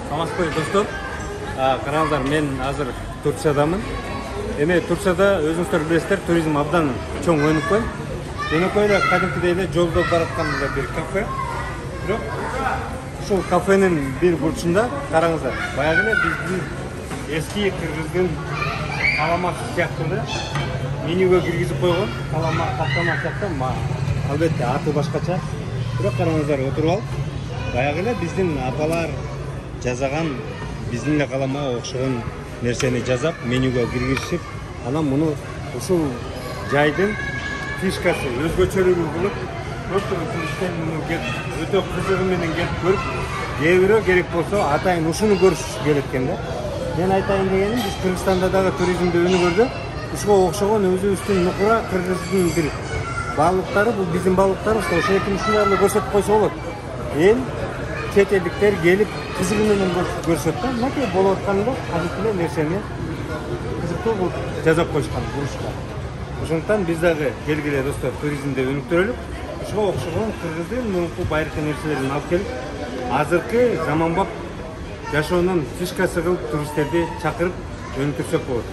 Саламатсызбы достор. Караңыздар, мен азыр Турциядамын. Эми Турцияда өзүңүздөр билесиздер, туризм абдан чоң өнүккөн. Өнүккөн кадимкидей эле жолдо бараткан бир кафе. Бирок ушул кафенин бир бурчунда караңыздар, баягы эле биздин эски кыргыздын каламак сыяктуу менюга киргизип койгон каламак каптама сыяктуу, албетте аты башкача. Бирок караңыздар, отуруп алып, баягы эле биздин апалар жазаган биздин эле каламага окшогон нерсени жазап, менюга киргизишип, анан муну ушул жайдын фишкасы, өзгөчөлүгү кылып, көптөгөн туристтер муну өтө кызыгы менен келип көрүп, кээ бирөө керек болсо атайын ушуну көрүшү келет экен да. Мен айтайын дегеним, биз Кыргызстанда дагы туризмди өнүгөрдө ушуга окшогон өзүбүздүн нукура кыргыздын бир баалыктары, бул биздин баалыктарыбыз, ошентип ушуларды көрсөтүп койсо болот. Эл чет элдиктер келип кызыгы менен көрсөт да, мынакей болуп атканда кадимки нерсени кызыктуу кылып жазап коюшкан бурушка. Ошондуктан биз дагы келгиле достор, туризмди өнүктүрөлүк, ушуга окшогон кыргыздын мурунку байыркы нерселерин алып келип, азыркы заманбап жашоонун фишкасы кылып туристтерди чакырып өнүктүрсөк болот.